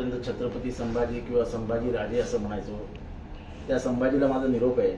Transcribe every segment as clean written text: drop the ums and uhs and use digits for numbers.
छत्रपती संभाजी किंवा संभाजी राजे असं म्हणायचो, त्या संभाजीला माझा निरोप आहे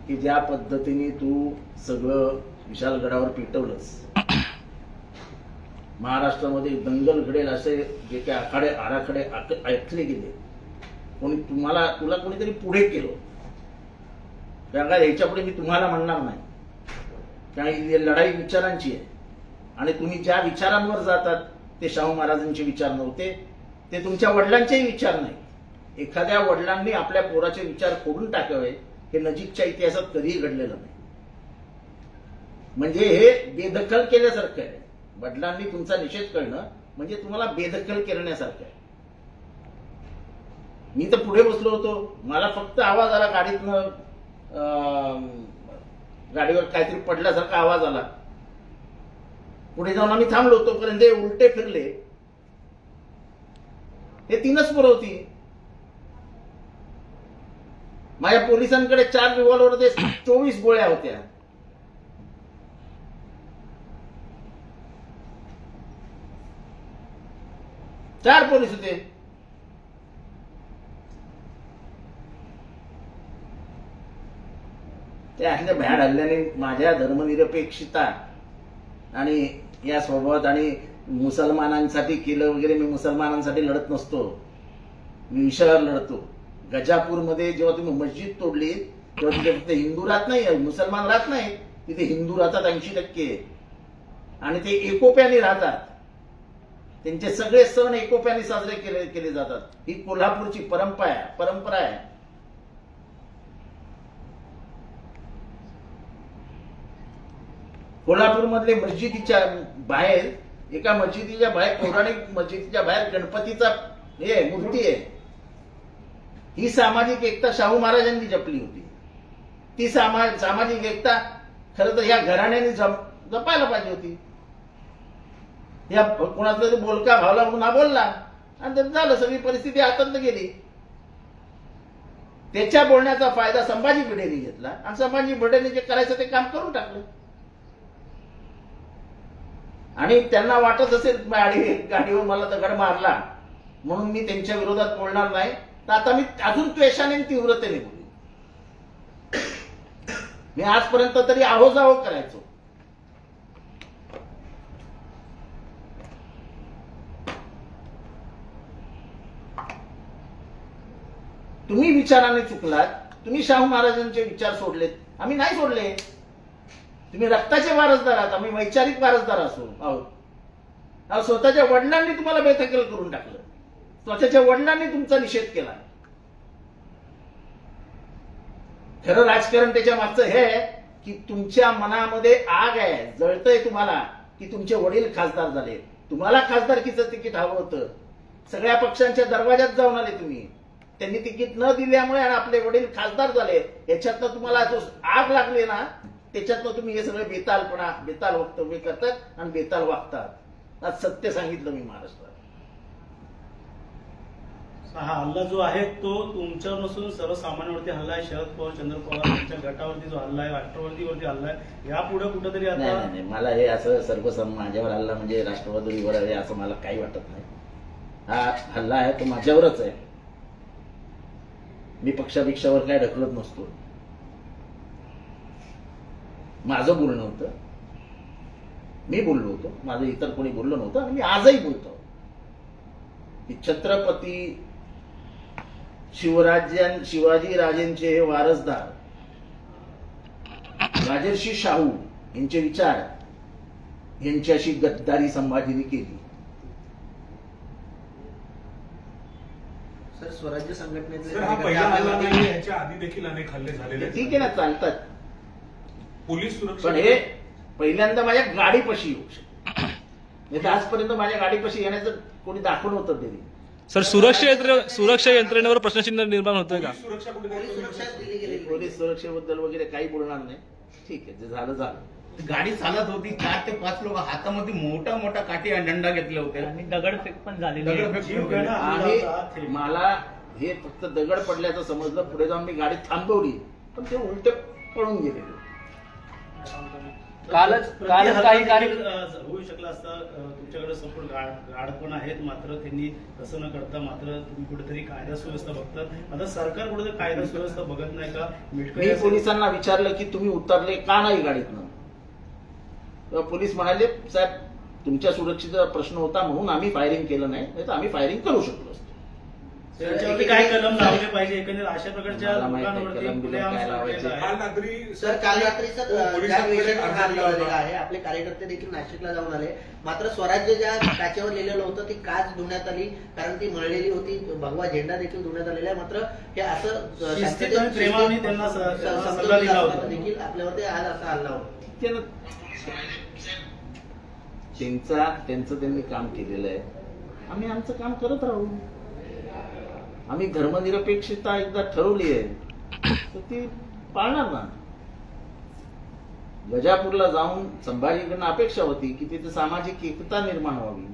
की ज्या पद्धतीने तू सगळं विशालगडावर पिटवलंस, महाराष्ट्रामध्ये दंगल घडेल असे जे काही आखाडे आराखडे ऐकले गेले, तुला कोणीतरी पुढे केलं. कारण याच्यापुढे मी तुम्हाला म्हणणार नाही, कारण ही लढाई विचारांची आहे आणि तुम्ही ज्या विचारांवर जातात ते शाहू महाराजांचे विचार नव्हते, ते तुमच्या वडिलांचेही विचार नाही. एखाद्या वडिलांनी आपल्या पोराचे विचार फोडून टाकावे हे नजीकच्या इतिहासात कधीही घडलेलं नाही. म्हणजे हे बेदखल केल्यासारखं आहे. वडिलांनी तुमचा निषेध करणं म्हणजे तुम्हाला बेदखल करण्यासारखं आहे. मी तर पुढे बसलो होतो, मला फक्त आवाज आला गाडीतनं, गाडीवर काहीतरी पडल्यासारखा आवाज आला. पुढे जाऊन आम्ही थांबलो, तोपर्यंत उलटे फिरले. हे 3च पोरं होती. माझ्या पोलिसांकडे 4 रिव्हॉल्वर होते, 24 गोळ्या होत्या. चार पोलीस होते. त्यातल्या भ्याड हल्ल्याने माझ्या धर्मनिरपेक्षता आणि या स्वभावात आणि मुसलमानांसाठी केलं वगैरे, मी मुसलमानांसाठी लढत नसतो, मी विषयावर लढतो. गजापूरमध्ये जेव्हा तुम्ही मस्जिद तोडली तेव्हा तिथे फक्त हिंदू राहत नाही, मुसलमान राहत नाही, तिथे हिंदू राहतात 80% आणि ते एकोप्याने राहतात. त्यांचे सगळे सण एकोप्याने साजरे केले जातात. ही कोल्हापूरची परंपरा आहे. कोल्हापूरमधले मस्जिदीच्या बाहेर, एका मस्जिदीच्या बाहेर, पौराणिक मस्जिदीच्या बाहेर गणपतीचा हे मूर्ती आहे. ही सामाजिक एकता शाहू महाराजांनी जपली होती. ती सामाजिक एकता खरं तर या घराण्याने जपायला पाहिजे होती. या कोणाचा तरी बोलका भावला म्हणून हा बोलला आणि झालं, सगळी परिस्थिती हातात गेली. त्याच्या बोलण्याचा फायदा संभाजी भिडेने घेतला आणि संभाजी भिडेने जे करायचं ते काम करून टाकलं. आणि त्यांना वाटत असेल गाडीवर मला दगड मारला म्हणून मी त्यांच्या विरोधात बोलणार नाही, तर आता मी अजून त्वेषाने तीव्रतेने बोलू. मी आजपर्यंत तरी आहोजाहो करायचो. तुम्ही विचाराने चुकलात, तुम्ही शाहू महाराजांचे विचार सोडलेत, आम्ही नाही सोडले. तुम्ही रक्ताचे वारसदार आहात, आम्ही वैचारिक वारसदार आहोत. स्वतःच्या वडिलांनी तुम्हाला बेदखल करून टाकलं, स्वतःच्या वडिलांनी तुमचा निषेध केला. खरं राजकारण त्याच्या मागचं हे आहे की तुमच्या मनामध्ये आग आहे, जळतंय तुम्हाला की तुमचे वडील खासदार झाले, तुम्हाला खासदारकीचं तिकीट हवं होतं. सगळ्या पक्षांच्या दरवाजात जाऊन आले तुम्ही, त्यांनी तिकीट न दिल्यामुळे आणि आपले वडील खासदार झाले, याच्यातनं तुम्हाला जो आग लागली ना, त्याच्यातनं तुम्ही हे सगळे बेताल वक्तव्य करतात आणि बेताल वागतात. आज सत्य सांगितलं मी महाराष्ट्रात. हा हल्ला जो आहे तो तुमच्यावर नसून सर्वसामान्यांवरती हल्ला आहे. शरद पवार, चंद्र पवार यांच्या गटावरती जो हल्ला आहे, राष्ट्रवादीवरती हल्ला आहे. यापुढे कुठेतरी आता नाही, मला हे असं माझ्यावर हल्ला म्हणजे राष्ट्रवादीवर आहे असं मला काही वाटत नाही. हा हल्ला आहे तो माझ्यावरच आहे. मी पक्षापेक्षावर काय ढकलत नसतो. माझं बोलणं होतं, मी बोललो होतो, माझं इतर कोणी बोललं नव्हतं आणि मी आजही बोलतो की छत्रपती शिवाजी राजेंचे हे वारसदार राजर्षी शाहू यांचे विचार यांच्याशी गद्दारी संभाजीने केली. सर, स्वराज्य संघटनेचे याच्या आधी देखील अनेक हल्ले झालेले, ठीक आहे ना, चालतात. पोलीस सुरक्षा, पण हे पहिल्यांदा माझ्या गाडीपाशी येऊ शकतो. आजपर्यंत माझ्या गाडीपाशी येण्याचं कोणी दाखवून होतं तरी. सर, सुरक्षा यंत्रणेवर प्रश्नचिन्ह निर्माण होतोय का? पोलीस सुरक्षेबद्दल वगैरे काही बोलणार नाही. ठीक आहे, जे झालं. गाडी चालत होती, 4 ते 5 लोक हातामध्ये मोठा काठी आणि डंडा घेतले होते आणि दगडफेक पण झाली. आणि मला हे फक्त दगड पडल्याचं समजलं. पुढे जाऊन मी गाडी थांबवली पण ते उलट पळून गेले. कालच काही होऊ शकला असता. तुमच्याकडे सपोर्ट गार्ड पण आहेत, मात्र त्यांनी तसं न करता मात्र तुम्ही कुठेतरी कायदा सुव्यवस्था बघतात. आता सरकार कुठेतरी कायदा सुव्यवस्था बघत नाही का? मी मिटकरी पोलिसांना विचारलं की तुम्ही उतरले का नाही गाडीतनं, तेव्हा पोलीस म्हणाले साहेब तुमच्या सुरक्षेचा प्रश्न होता म्हणून आम्ही फायरिंग केलं नाही तर आम्ही फायरिंग करू शकलो असतो. त्याच्यावरती काय कलम लावले पाहिजे एकंदर अशा प्रकारच्या मला माहिती आहे, लोकांवरती कलम खुलेआम काय सुरू लावायचे. केलं काल आहे. रात्री सर काल रात्री सर ज्या पोलिसांकडे विषयावर अर्ज हात दिला लावलेला होता. आहे, आपले कार्यकर्ते देखील नाशिकला जाऊन आले. मात्र स्वराज्य ज्या काचेवर लिहिलेलं होतं ती काच धुण्यात आली, कारण ती मळलेली होती. भगवा झेंडा देखील धुण्यात आलेला आहे. मात्र हे असं शिस्तीत आणि प्रेमाने त्यांना सल्ला दिला होता. देखील आपल्यावरती आज असा हल्ला होता. त्यानं त्यांचं त्यांनी काम केलेलं आहे, आम्ही आमचं काम करत राहू. आम्ही धर्मनिरपेक्षता एकदा ठरवली आहे तर ती पाळणार ना. गजापूरला जाऊन संभाजीकडनं अपेक्षा होती की तिथे सामाजिक एकता निर्माण व्हावी.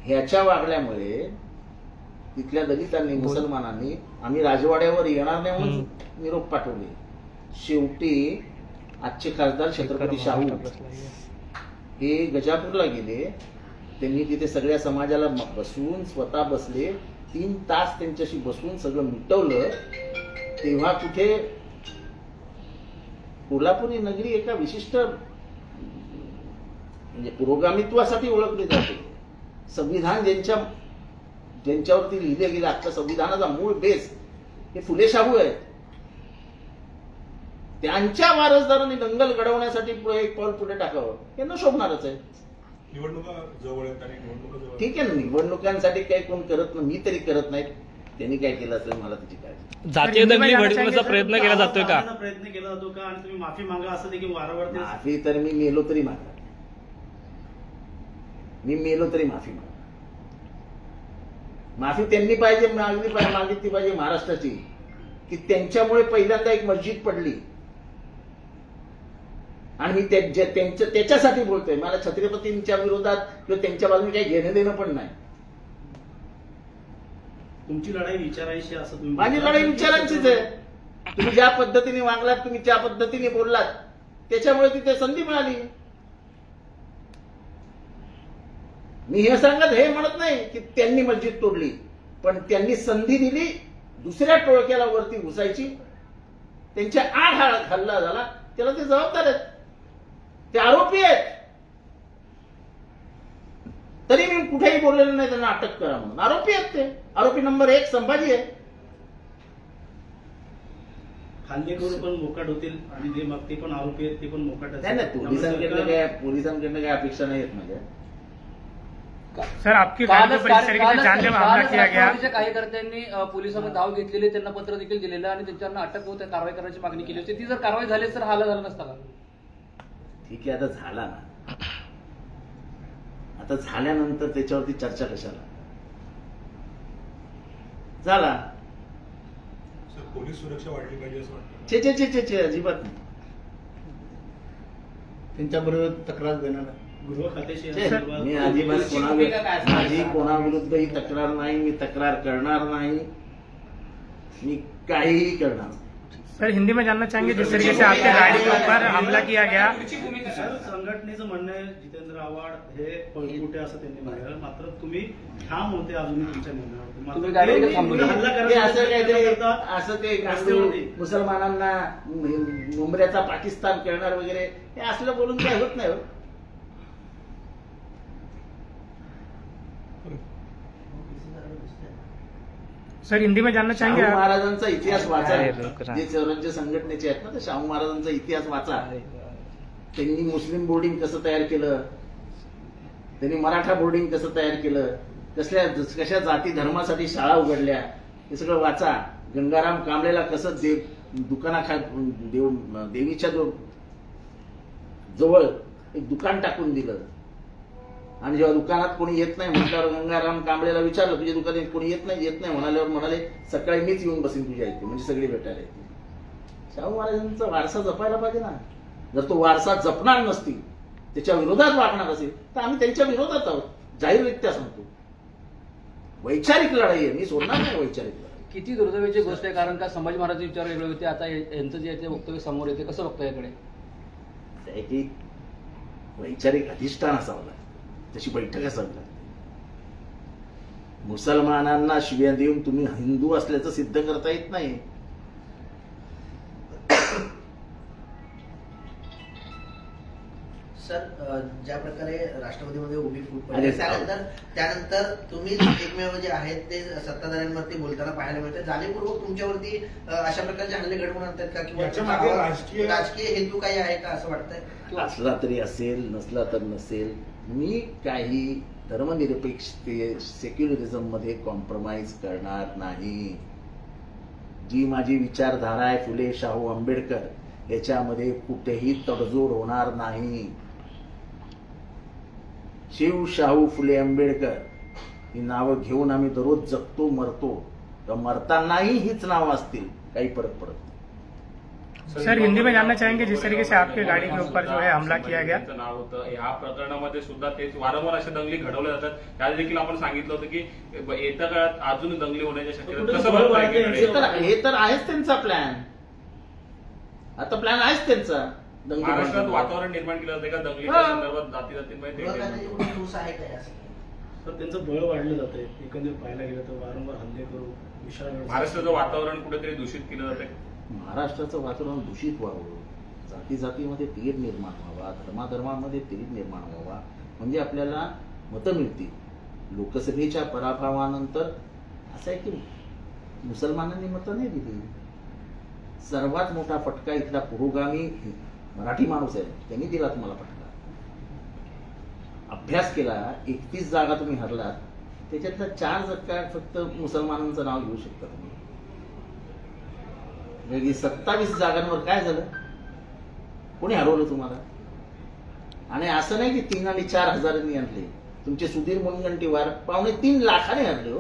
ह्याच्या वागल्यामुळे तिथल्या दलितांनी मुसलमानांनी आम्ही राजवाड्यावर येणार नाही म्हणून निरोप पाठवले. शेवटी आजचे खासदार छत्रपती शाहू हे गजापूरला गेले, त्यांनी तिथे सगळ्या समाजाला बसवून स्वतः बसले, 3 तास त्यांच्याशी बसून सगळं मिटवलं. तेव्हा कुठे कोल्हापुरी नगरी एका विशिष्ट म्हणजे पुरोगामित्वासाठी ओळखली जाते. संविधान ज्यांच्यावरती लिहिले गेले, आता संविधानाचा मूळ बेस हे फुले शाहू आहेत. त्यांच्या वारसदारांनी दंगल घडवण्यासाठी एक पाऊल पुढे टाकावं हे न शोभणारच आहे. निवडणुका जवळ आहेत आणि निवडणुका जवळ ठीक आहे ना, निवडणुकांसाठी काही कोण करत नाही, मी तरी करत नाही. त्यांनी काय केलं असेल मला त्याची काळजी. जातीय दंगली घडवण्याचा प्रयत्न केला जातोय का? प्रयत्न केला जातो का? आणि तुम्ही माफी मागा असं देखील वारंवार ते माफी तर मी मेलो तरी मागा, मी मेलो तरी माफी मागा. माफी त्यांनी पाहिजे, मागितली पाहिजे महाराष्ट्राची, की त्यांच्यामुळे पहिल्यांदा एक मस्जिद पडली. आणि मी त्याच्यासाठी बोलतोय. मला छत्रपतींच्या विरोधात किंवा त्यांच्या बाजूने काही घेणं देणं पण नाही. तुमची लढाई विचारायची असं तुम्ही माझी लढाई विचारांचीच आहे. तुम्ही ज्या पद्धतीने वागलात, तुम्ही ज्या पद्धतीने बोललात, त्याच्यामुळे तिथे संधी मिळाली. मी हे सांगत हे म्हणत नाही की त्यांनी मस्जिद तोडली, पण त्यांनी संधी दिली दुसऱ्या टोळक्याला वरती घुसायची. त्यांच्या आड हल्ला झाला, त्याला ते जबाबदार आहेत, ते आरोपी आहेत. तरी मी कुठेही बोललेलं नाही त्यांना अटक करा म्हणून. आरोपी आहेत ते. आरोपी नंबर 1 संभाजी आहे. हल्लेखोर पण मोकाट होतील आणि जे मग ते पण आरोपी आहेत ते पण मोकाट नाही नाही, पोलिसांकडनं काय अपेक्षा नाही आहेत माझ्या. सर आपकी गाड़ी के परिसर में जानलेवा हमला किया गया. राष्ट्रवादीच्या कार्यकर्त्यांनी पोलिसांना धाव घेतलेली, त्यांना पत्र देखील दिलेलं आणि त्यांच्यावर अटक होत कारवाई करण्याची मागणी केली होती. ती जर कारवाई झाली तर हाला झाला नसता का? ठीक आहे, आता झाला ना. आता झाल्यानंतर त्याच्यावरती चर्चा कशाला? झाला. सर, पोलीस सुरक्षा वाढली पाहिजे असं वाटतं. चे अजिबात नाही. त्यांच्याबरोबर तक्रार देणार आहे. गृह खात्याशी मी अजिबात माझी कोणाविरुद्ध ही तक्रार नाही. मी तक्रार करणार नाही. मी काहीही करणार नाही. सर हिंदी में जानना चाहेंगे जिस तरीके से आपके गाड़ी के ऊपर हमला किया गया. सर, संघटनेचं म्हणणं आहे जितेंद्र आव्हाड हे पळकुटे असं त्यांनी म्हटलं, मात्र तुम्ही ठाम होते अजूनही तुमच्या निर्णयावर. तुम्ही गाडीवर थांबले. हल्ला ते असं काय करता असं ते गांडूळ मुसलमानांना मुंबऱ्याचा पाकिस्तान करणार वगैरे हे असलं बोलून काय होत नाही. सर हिंदी में जानना चाहेंगे शाहू आप. महाराजांचा इतिहास वाचा. अरे लोक राम. जे स्वराज्य संघटनेचे आहेत ना, ते शाहू महाराजांचा इतिहास वाचा. त्यांनी मुस्लिम बोर्डिंग कसं तयार केलं, त्यांनी मराठा बोर्डिंग कसं तयार केलं, कशा जाती धर्मासाठी शाळा उघडल्या, हे सगळं वाचा. गंगाराम कांबळेला कसं देवीच्या जवळ एक दुकान टाकून दिलं. आणि जेव्हा दुकानात कोणी येत नाही म्हटल्यावर गंगाराम कांबळेला विचारलं, तुझ्या दुकानात कोणी येत नाही म्हणाल्यावर म्हणाले, सकाळी मीच येऊन बसेन तुझ्या इथे, म्हणजे सगळी भेटायला येते. शाहू महाराजांचा वारसा जपायला पाहिजे ना. जर तो वारसा जपणार नसतील, त्याच्या विरोधात वागणार असेल तर आम्ही त्यांच्या विरोधात आहोत, जाहीररित्या सांगतो. वैचारिक लढाई आहे, मी सोडणार नाही वैचारिक लढाई. किती दुर्दैवाची गोष्ट आहे, कारण का संभाजी महाराज विचार वेगळे होते, आता यांचं जे आहे ते वक्तव्य समोर येते. कसं बघता याकडे? त्याची वैचारिक अधिष्ठान असावं लागतं, तशी बैठक असावी लागते. मुसलमानांना शिव्या देऊन तुम्ही हिंदू असल्याचं सिद्ध करता येत नाही. सर ज्या प्रकारे राष्ट्रवादीमध्ये उभी फूट अरे पडली त्यानंतर तुम्ही एकमेव जे आहेत ते सत्ताधाऱ्यांवरती बोलताना पाहायला मिळते. जाणीवपूर्वक तुमच्यावरती अशा प्रकारचे हल्ले घडवून आणतात का याच्या मागे किंवा राजकीय- राजकीय हेतू काही आहे का असं वाटतंय? असला तरी असेल, नसला तर नसेल, मी काही धर्मनिरपेक्षते सेक्युलरिझम मध्ये कॉम्प्रोमाइज करणार नाही. जी माझी विचारधारा आहे फुले शाहू आंबेडकर याच्यामध्ये कुठेही तडजोड होणार नाही. शिव शाहू फुले आंबेडकर ही नावं घेऊन आम्ही दररोज जगतो, मरतो. तर मरतानाही हीच नावं असतील, काही फरक पडत नाही. सर हिंदी में जानना चाहेंगे जिस तरीके से आपके गाड़ी के ऊपर जो है हमला किया गया. त्यांचं नाव होतं. या प्रकरणामध्ये सुद्धा तेच वारंवार असे दंगली घडवले जातात. त्या देखील आपण सांगितलं होतं की येत्या काळात अजून दंगली होण्याच्या शक्यता कसं बघताय की हे तर आहेच त्यांचा प्लॅन. आता प्लॅन आहेच त्यांचा. महाराष्ट्रात वातावरण निर्माण केलं जाते का दंगलीच्या संदर्भात जाती विरोधाची कुठे ठोस आहे काय असं? तर त्यांचं बळ वाढलं जातंय. एकंदरीत पाहायला गेलं तर वारंवार हल्ले करून विशाळ महाराष्ट्राचं वातावरण कुठेतरी दूषित केलं जाते. महाराष्ट्राचं वातावरण दूषित व्हावं, जाती जातीमध्ये तेढ निर्माण व्हावा, धर्माधर्मामध्ये तेढ निर्माण व्हावा, म्हणजे आपल्याला मतं मिळतील. लोकसभेच्या पराभवानंतर असं आहे की मुसलमानांनी मतं नाही दिली. सर्वात मोठा फटका इथला पुरोगामी मराठी माणूस आहे, त्यांनी दिला तुम्हाला फटका. अभ्यास केला, 31 जागा तुम्ही हरलात, त्याच्यातल्या 4 जागा फक्त मुसलमानांचं नाव घेऊ शकता तुम्ही. 27 जागांवर काय झालं? कोणी हरवलं तुम्हाला? आणि असं नाही की 3 आणि 4 हजारांनी आणले. तुमचे सुधीर मुनगंटीवार 2.25 लाखाने हरले हो.